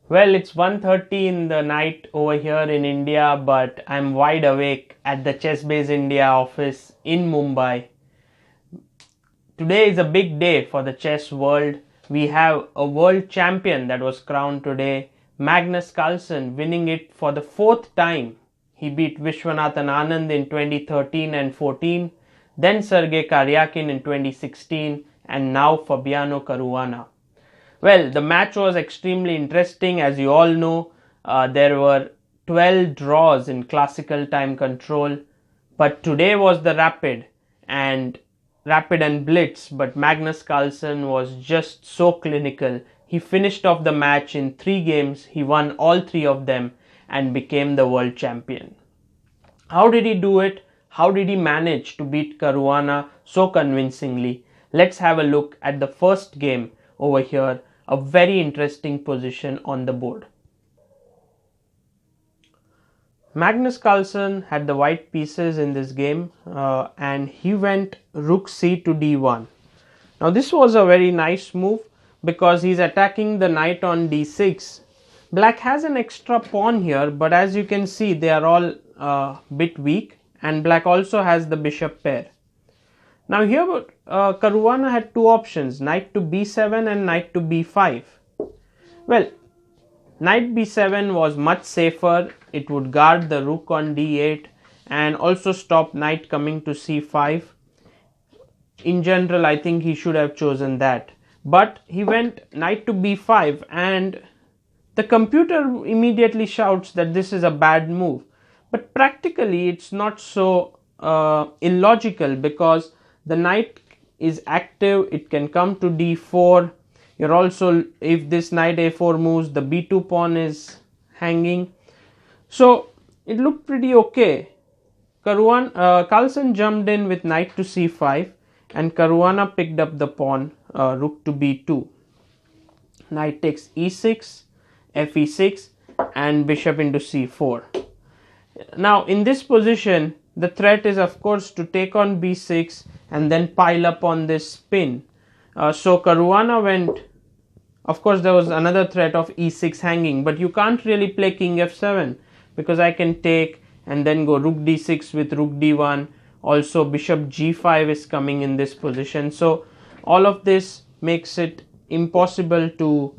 Well, it's 1:30 in the night over here in India, but I'm wide awake at the Chessbase India office in Mumbai. Today is a big day for the chess world. We have a world champion that was crowned today, Magnus Carlsen, winning it for the fourth time. He beat Vishwanathan Anand in 2013 and 14, then Sergei Karyakin in 2016, and now Fabiano Caruana. Well, the match was extremely interesting. As you all know, there were 12 draws in classical time control, but today was the rapid and blitz, but Magnus Carlsen was just so clinical. He finished off the match in 3 games, he won all 3 of them and became the world champion. How did he do it? How did he manage to beat Caruana so convincingly? Let's have a look at the first game over here, a very interesting position on the board. Magnus Carlsen had the white pieces in this game and he went rook c to d1. Now this was a very nice move because he's attacking the knight on d6. Black has an extra pawn here, but as you can see they are all a bit weak, and black also has the bishop pair. Now here Caruana had 2 options, knight to b7 and knight to b5. Well, knight b7 was much safer. It would guard the rook on d8 and also stop knight coming to c5. In general, I think he should have chosen that. But he went knight to b5 and the computer immediately shouts that this is a bad move. But practically it's not so illogical because the knight is active, it can come to d4. You're also, if this knight a4 moves, the b2 pawn is hanging. So it looked pretty okay. Carlsen jumped in with knight to c5 and Caruana picked up the pawn, rook to b2. Knight takes e6, fe6 and bishop into c4. Now in this position, the threat is of course to take on b6 and then pile up on this pin. So Caruana went, of course there was another threat of e6 hanging, but you can't really play king f7 because I can take and then go rook d6 with rook d1. Also bishop g5 is coming in this position. So all of this makes it impossible to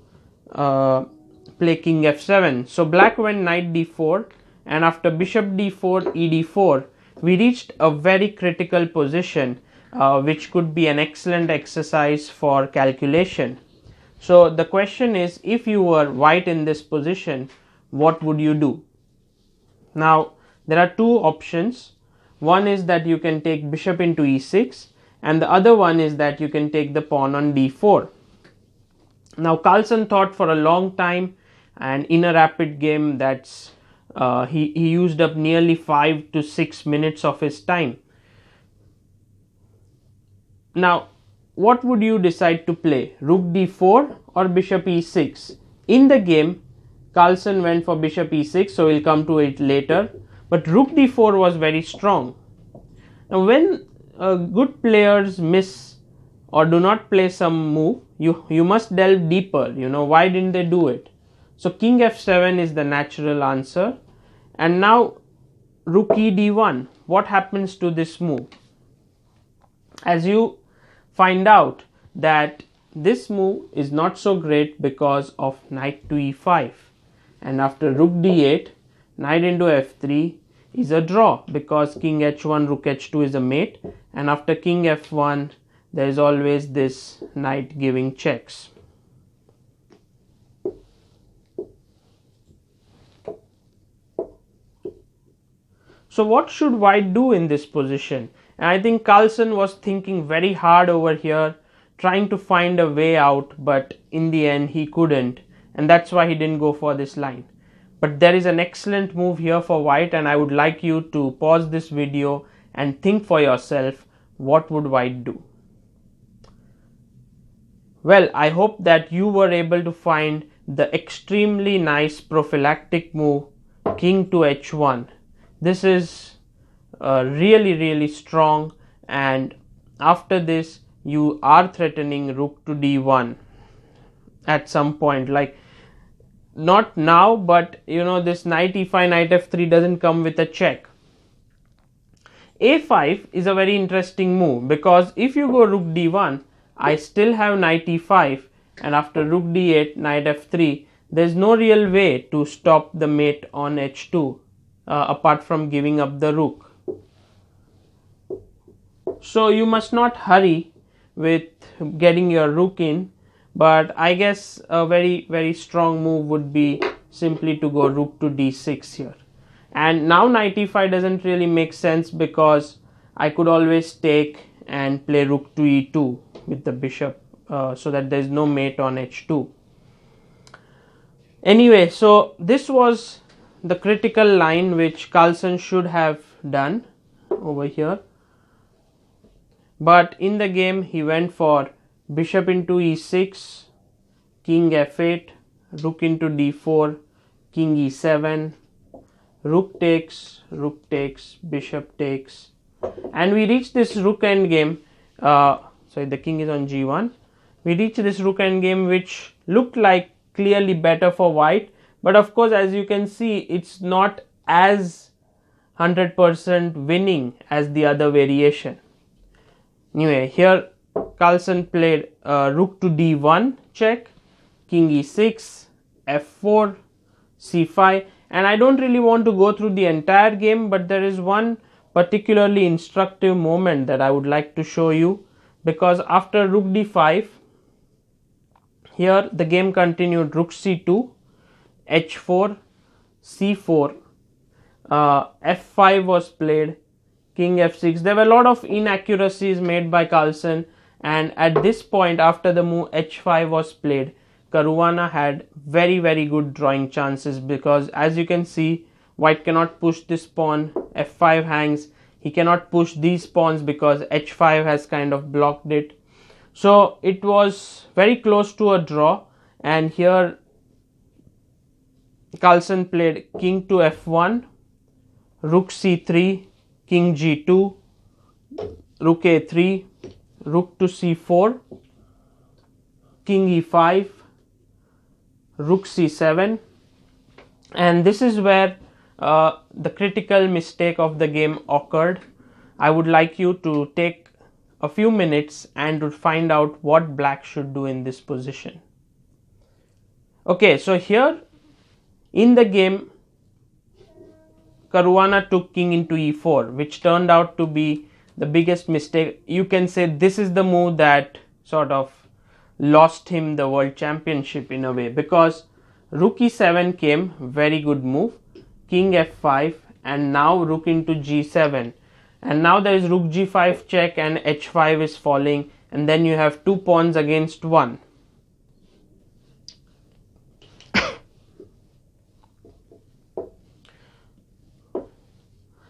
play king f7. So black went knight d4 and after bishop d4, ed4, we reached a very critical position which could be an excellent exercise for calculation. So the question is, if you were white in this position, what would you do? Now there are 2 options. One is that you can take bishop into e6 and the other one is that you can take the pawn on d4. Now Carlsen thought for a long time, and in a rapid game that's he used up nearly 5 to 6 minutes of his time. Now what would you decide to play, rook d4 or bishop e6? In the game Carlsen went for bishop e6, so we'll come to it later, but rook d4 was very strong. Now when good players miss or do not play some move, you must delve deeper, why didn't they do it? So king f7 is the natural answer. And now rook e d1, what happens to this move? As you find out that this move is not so great because of knight to e5, and after rook d8, knight into f3 is a draw because king h1, rook h2 is a mate, and after king f1 there is always this knight giving checks. So what should white do in this position? And I think Carlsen was thinking very hard over here, trying to find a way out, but in the end he couldn't, and that's why he didn't go for this line. But there is an excellent move here for white, and I would like you to pause this video and think for yourself, what would white do? Well, I hope that you were able to find the extremely nice prophylactic move, king to h1. This is really strong, and after this you are threatening rook to d1 at some point. Like not now, but you know, this knight e5, knight f3 doesn't come with a check. a5 is a very interesting move, because if you go rook d1, I still have knight e5, and after rook d8, knight f3, there is no real way to stop the mate on h2 apart from giving up the rook. So you must not hurry with getting your rook in, but I guess a very strong move would be simply to go rook to d6 here. And now knight e5 doesn't really make sense, because I could always take and play rook to e2 with the bishop, so that there is no mate on h2. Anyway, so this was the critical line which Carlsen should have done over here. But in the game he went for bishop into e6, king f8, rook into d4, king e7, rook takes, bishop takes, and we reach this rook endgame. Sorry, the king is on g1. We reach this rook endgame which looked like clearly better for white, but of course, as you can see, it's not as 100% winning as the other variation. Anyway, here Carlsen played rook to d1 check, king e6, f4, c5, and I don't really want to go through the entire game, but there is one particularly instructive moment that I would like to show you, because after rook d5, here the game continued rook c2, h4, c4, f5 was played, king f6. There were a lot of inaccuracies made by Carlsen, and at this point, after the move h5 was played, Caruana had very good drawing chances, because as you can see, white cannot push this pawn, f5 hangs, he cannot push these pawns because h5 has kind of blocked it. So it was very close to a draw, and here Carlsen played king to f1, rook c3, king g2, rook a3, rook to c4, king e5, rook c7, and this is where the critical mistake of the game occurred. I would like you to take a few minutes and to find out what black should do in this position. Okay, so here in the game, Caruana took king into e4, which turned out to be the biggest mistake. You can say this is the move that sort of lost him the world championship in a way, because rook e7 came, very good move, king f5, and now rook into g7, and now there is rook g5 check and h5 is falling, and then you have two pawns against one.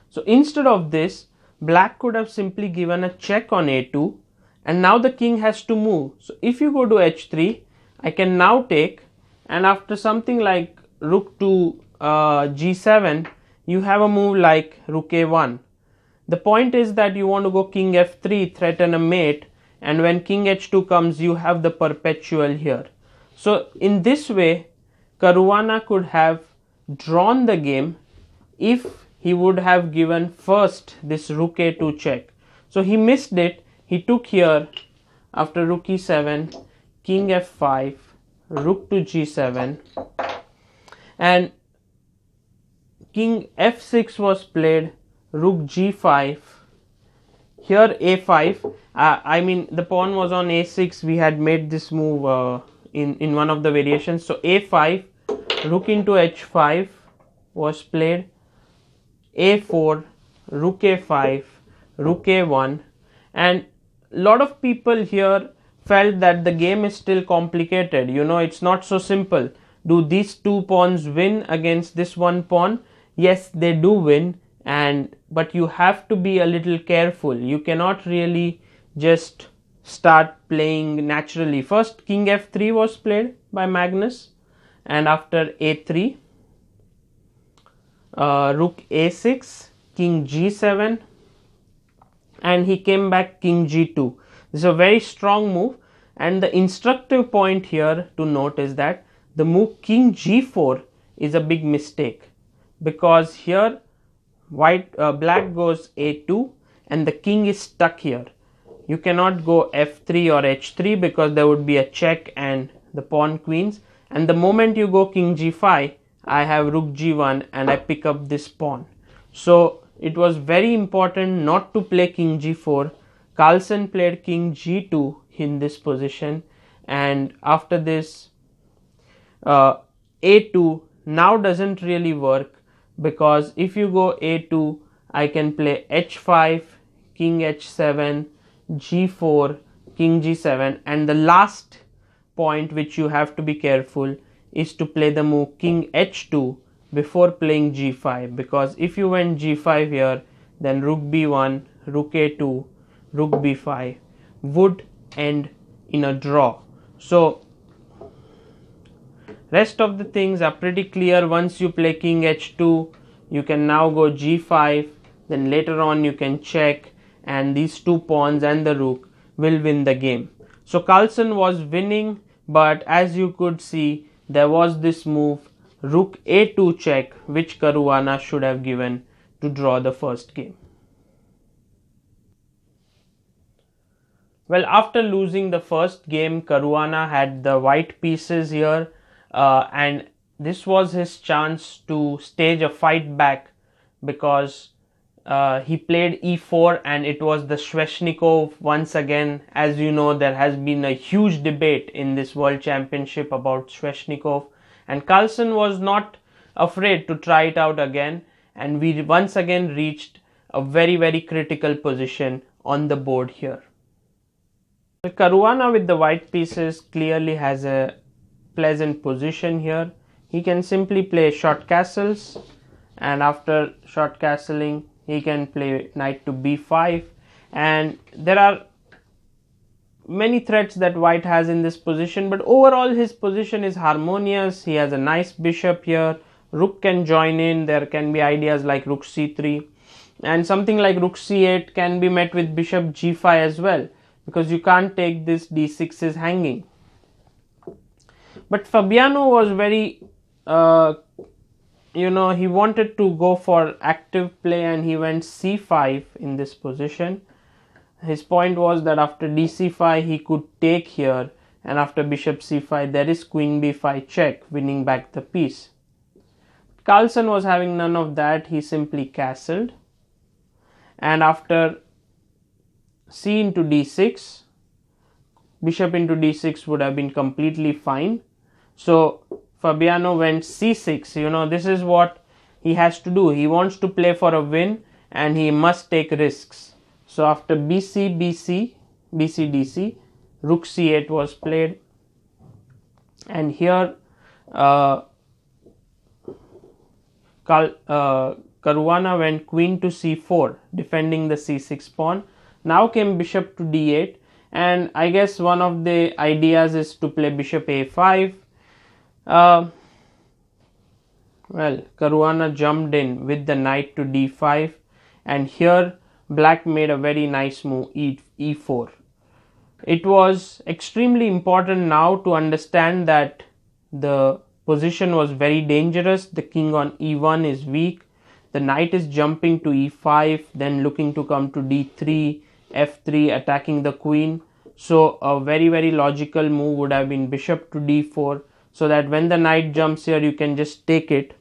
So instead of this, black could have simply given a check on a2, and now the king has to move. So if you go to h3, I can now take, and after something like rook to g7, you have a move like rook a1. The point is that you want to go king f3, threaten a mate, and when king h2 comes, you have the perpetual here. So in this way, Caruana could have drawn the game if he would have given first this rook a2 check. So he missed it. He took here after rook e7, king f5, rook to g7, and king f6 was played, rook g5, here a5. I mean, the pawn was on a6. We had made this move in one of the variations. So a5, rook into h5 was played, a4, rook a5, rook a1, and a lot of people here felt that the game is still complicated. You know, it's not so simple. Do these two pawns win against this one pawn? Yes, they do win, but you have to be a little careful. You cannot really just start playing naturally. First, king f3 was played by Magnus, and after a3, rook a6, king g7, and he came back king g2. This is a very strong move, and the instructive point here to note is that the move king g4 is a big mistake, because here black goes a2 and the king is stuck here. You cannot go f3 or h3 because there would be a check and the pawn queens, and the moment you go king g5, I have rook g1 and I pick up this pawn. So it was very important not to play king g4. Carlsen played king g2 in this position, and after this a2 now doesn't really work, because if you go a2, I can play h5, king h7, g4, king g7, and the last point which you have to be careful is to play the move king h2 before playing g5, because if you went g5 here, then rook b1, rook a2, rook b5 would end in a draw. So rest of the things are pretty clear. Once you play king h2, you can now go g5, then later on you can check, and these two pawns and the rook will win the game. So Carlsen was winning, but as you could see, there was this move rook a2 check, which Caruana should have given to draw the first game. Well, after losing the first game, Caruana had the white pieces here, and this was his chance to stage a fight back, because he played e4 and it was the Sveshnikov once again. As you know, there has been a huge debate in this World Championship about Sveshnikov, and Carlsen was not afraid to try it out again, and we once again reached a very critical position on the board here. Caruana with the white pieces clearly has a pleasant position here. He can simply play short castles, and after short castling he can play knight to b5, and there are many threats that white has in this position, but overall his position is harmonious. He has a nice bishop here, rook can join in, there can be ideas like rook c3, and something like rook c8 can be met with bishop g5 as well, because you can't take this d6 is hanging. But Fabiano was very he wanted to go for active play, and he went c5 in this position. His point was that after dc5 he could take here, and after bishop c5 there is queen b5 check, winning back the piece. Carlsen was having none of that. He simply castled, and after c into d6, bishop into d6 would have been completely fine. So Fabiano went c6. This is what he has to do. He wants to play for a win, and he must take risks. So after bc, dc, rook c8 was played, and here Caruana went queen to c4, defending the c6 pawn. Now came bishop to d8, and I guess one of the ideas is to play bishop a5. Well, Caruana jumped in with the knight to d5, and here black made a very nice move, e4. It was extremely important now to understand that the position was very dangerous. The king on e1 is weak, the knight is jumping to e5, then looking to come to d3, f3, attacking the queen. So a very logical move would have been bishop to d4, so that when the knight jumps here you can just take it.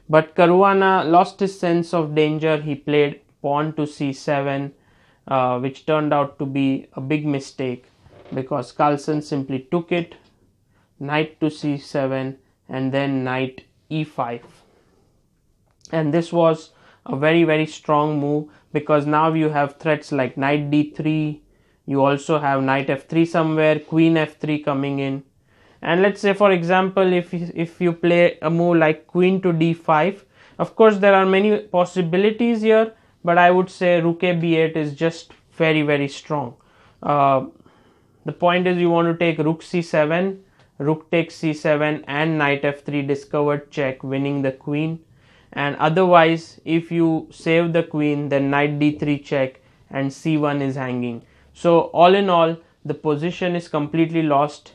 But Caruana lost his sense of danger. He played pawn to c7, which turned out to be a big mistake, because Carlsen simply took it, knight to c7, and then knight e5. And this was a very strong move, because now you have threats like knight d3, you also have knight f3 somewhere, queen f3 coming in. And let's say, for example, if you play a move like queen to d5, of course there are many possibilities here, but I would say rook a b8 is just very strong. The point is you want to take rook c7, rook takes c7, and knight f3 discovered check, winning the queen. And otherwise, if you save the queen, then knight d3 check and c1 is hanging. So all in all, the position is completely lost.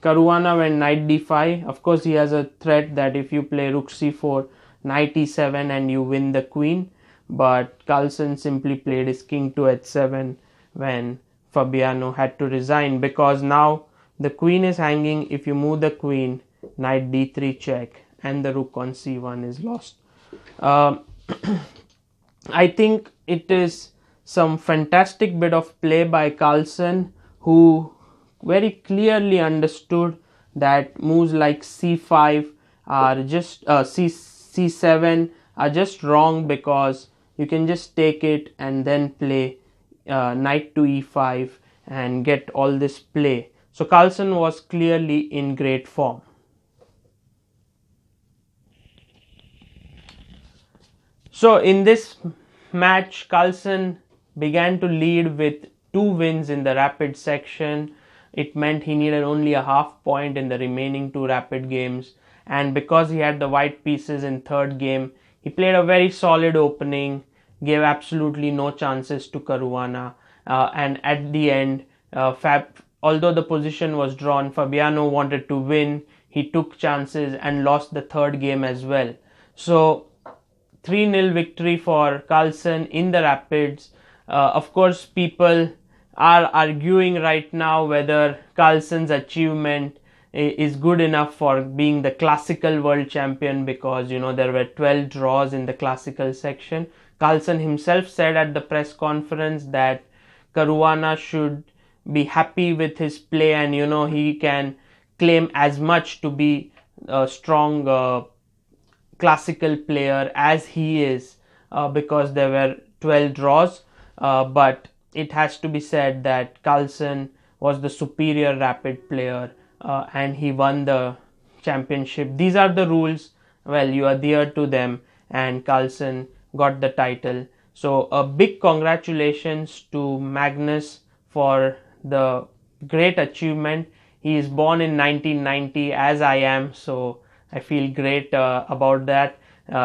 Caruana went knight d5. Of course, he has a threat that if you play rook c4, knight e7 and you win the queen. But Carlsen simply played his king to h7 when Fabiano had to resign, because now the queen is hanging. If you move the queen, knight d3 check and the rook on c1 is lost. I think it is some fantastic bit of play by Carlsen, who very clearly understood that moves like c5 are just c7 are just wrong, because you can just take it and then play knight to e5 and get all this play. So Carlsen was clearly in great form. So in this match, Carlsen began to lead with 2 wins in the rapid section. It meant he needed only a half point in the remaining 2 rapid games, and because he had the white pieces in third game, he played a very solid opening, gave absolutely no chances to Caruana, and at the end, although the position was drawn, Fabiano wanted to win. He took chances and lost the third game as well. So 3-0 victory for Carlsen in the Rapids. Of course, people are arguing right now whether Carlsen's achievement is good enough for being the classical world champion, because there were 12 draws in the classical section. Carlsen himself said at the press conference that Caruana should be happy with his play, and he can claim as much to be a strong classical player as he is, because there were 12 draws, but it has to be said that Carlsen was the superior rapid player, and he won the championship. These are the rules. Well, you adhere to them, and Carlsen got the title. So a big congratulations to Magnus for the great achievement. He is born in 1990, as I am, so I feel great about that.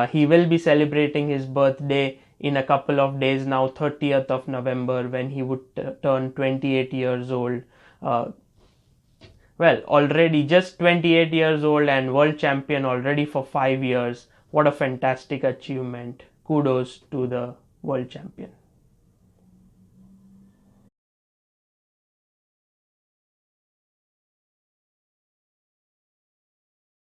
He will be celebrating his birthday in a couple of days now, 30th of November, when he would turn 28 years old. Well, already just 28 years old and world champion already for 5 years. What a fantastic achievement. Kudos to the world champion.